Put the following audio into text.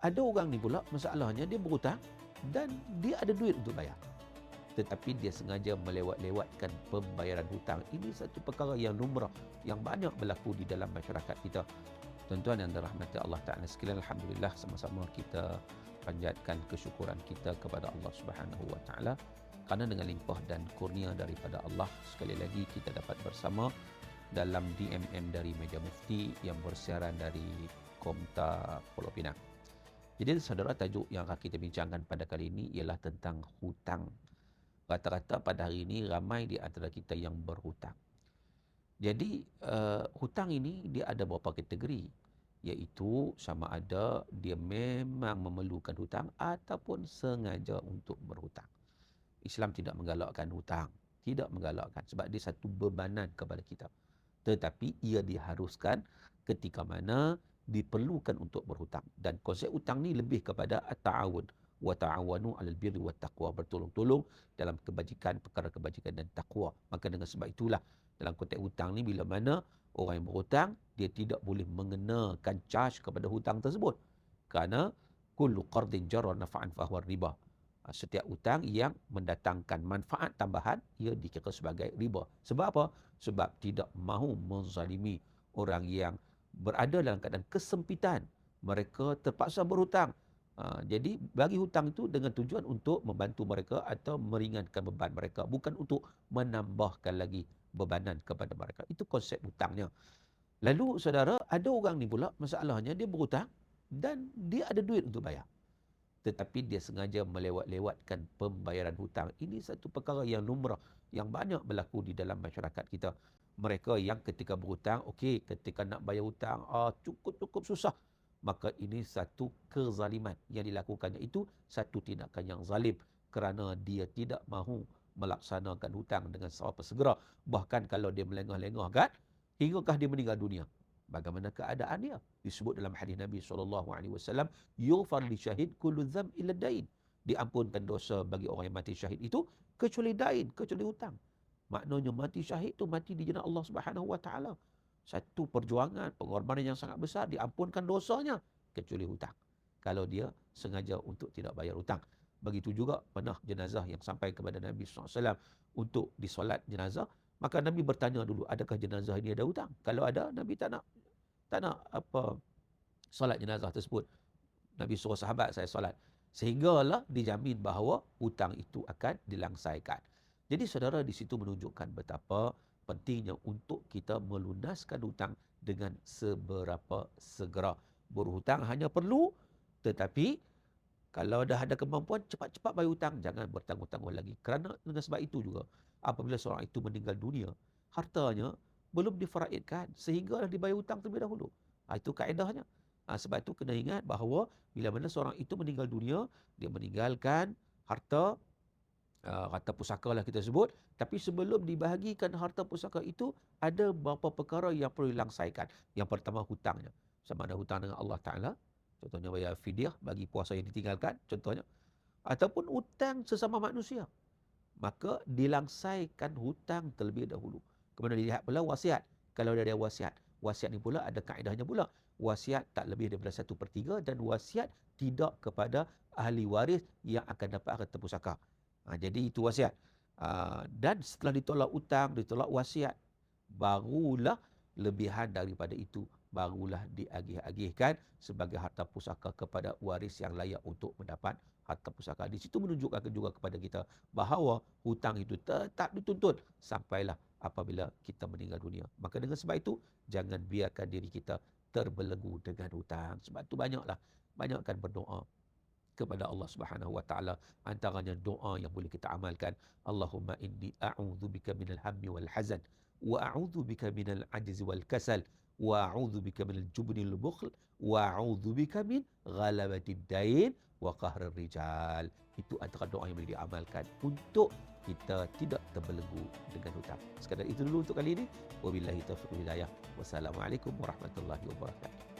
ada orang ni pula masalahnya dia berhutang dan dia ada duit untuk bayar, tetapi dia sengaja melewat-lewatkan pembayaran hutang. Ini satu perkara yang lumrah, yang banyak berlaku di dalam masyarakat kita. Tuan-tuan yang dirahmati Allah Ta'ala sekalian, alhamdulillah sama-sama kita panjatkan kesyukuran kita kepada Allah Subhanahu wa Ta'ala, kerana dengan limpah dan kurnia daripada Allah, sekali lagi kita dapat bersama dalam DMM dari Meja Mufti yang bersiaran dari Komta Pulau Pinang. Jadi saudara, tajuk yang akan kita bincangkan pada kali ini ialah tentang hutang. Rata-rata pada hari ini ramai di antara kita yang berhutang. Jadi hutang ini dia ada beberapa kategori, iaitu sama ada dia memang memerlukan hutang ataupun sengaja untuk berhutang. Islam tidak menggalakkan hutang, tidak menggalakkan, sebab dia satu bebanan kepada kita. Tetapi ia diharuskan ketika mana diperlukan untuk berhutang. Dan konsep hutang ni lebih kepada at-ta'awun, wa ta'awanu 'alal birri wat taqwa, bertolong-tolong dalam kebajikan, perkara kebajikan dan takwa. Maka dengan sebab itulah dalam konteks hutang ni, bila mana orang yang berhutang, dia tidak boleh mengenakan charge kepada hutang tersebut. Kerana kullu qardin jarra naf'an fahuwa riba. Setiap hutang yang mendatangkan manfaat tambahan, ia dikira sebagai riba. Sebab apa? Sebab tidak mahu menzalimi orang yang berada dalam keadaan kesempitan. Mereka terpaksa berhutang. Jadi bagi hutang itu dengan tujuan untuk membantu mereka atau meringankan beban mereka, bukan untuk menambahkan lagi bebanan kepada mereka. Itu konsep hutangnya. Lalu saudara, ada orang ni pula masalahnya dia berhutang dan dia ada duit untuk bayar, tetapi dia sengaja melewat-lewatkan pembayaran hutang. Ini satu perkara yang lumrah, yang banyak berlaku di dalam masyarakat kita. Mereka yang ketika berhutang, okey, ketika nak bayar hutang, cukup susah. Maka ini satu kezaliman yang dilakukannya. Itu satu tindakan yang zalim, kerana dia tidak mahu melaksanakan hutang dengan seberapa segera. Bahkan kalau dia melengah-lengah kan, hinggakah dia meninggal dunia. Bagaimana keadaan dia? Disebut dalam hadis Nabi SAW, yughfar li syahid kullu dzam illa dain. Diampunkan dosa bagi orang yang mati syahid itu kecuali dain, kecuali hutang. Maknanya mati syahid itu mati di jalan Allah Subhanahu wa Ta'ala. Satu perjuangan, pengorbanan yang sangat besar, diampunkan dosanya kecuali hutang. Kalau dia sengaja untuk tidak bayar hutang. Begitu juga pernah jenazah yang sampai kepada Nabi SAW untuk disolat jenazah. Maka Nabi bertanya dulu, adakah jenazah ini ada hutang? Kalau ada, Nabi tak nak solat jenazah tersebut. Nabi suruh sahabat saya solat. Sehinggalah dijamin bahawa hutang itu akan dilangsaikan. Jadi saudara, di situ menunjukkan betapa pentingnya untuk kita melunaskan hutang dengan seberapa segera. Berhutang hanya perlu, tetapi kalau dah ada kemampuan, cepat-cepat bayar hutang. Jangan bertanggung-tanggung lagi. Kerana dengan sebab itu juga, apabila seorang itu meninggal dunia, hartanya belum difaraidkan sehingga dibayar hutang terlebih dahulu. Itu kaedahnya. Sebab itu kena ingat bahawa bila mana seorang itu meninggal dunia, dia meninggalkan harta pusaka lah kita sebut. Tapi sebelum dibahagikan harta pusaka itu, ada beberapa perkara yang perlu dilangsaikan. Yang pertama, hutangnya. Sama ada hutang dengan Allah Ta'ala, contohnya bayar fidyah bagi puasa yang ditinggalkan, contohnya. Ataupun hutang sesama manusia. Maka dilangsaikan hutang terlebih dahulu. Kemudian dilihat pula wasiat. Kalau ada wasiat. Wasiat ni pula ada kaedahnya pula. Wasiat tak lebih daripada 1/3 dan wasiat tidak kepada ahli waris yang akan dapat harta pusaka. Jadi itu wasiat. Dan setelah ditolak hutang, ditolak wasiat, barulah lebihan daripada itu, barulah diagih-agihkan sebagai harta pusaka kepada waris yang layak untuk mendapat harta pusaka. Di situ menunjukkan juga kepada kita bahawa hutang itu tetap dituntut sampailah apabila kita meninggal dunia. Maka dengan sebab itu, jangan biarkan diri kita terbelenggu dengan hutang. Sebab itu banyakkan berdoa kepada Allah Subhanahu wa Ta'ala. Antaranya doa yang boleh kita amalkan, Allahumma inni a'udzubika minal hammi wal hazan, wa a'udzubika minal ajzi wal kasal, wa a'udzubika minal jubnil bukhl, wa a'udzubika min ghalabatid dain wa qahrir rijal. Itu antara doa yang boleh diamalkan untuk kita tidak terbelenggu dengan hutang. Sekadar itu dulu untuk kali ini. Wabillahi taufiq wal hidayah. Wassalamualaikum warahmatullahi wabarakatuh.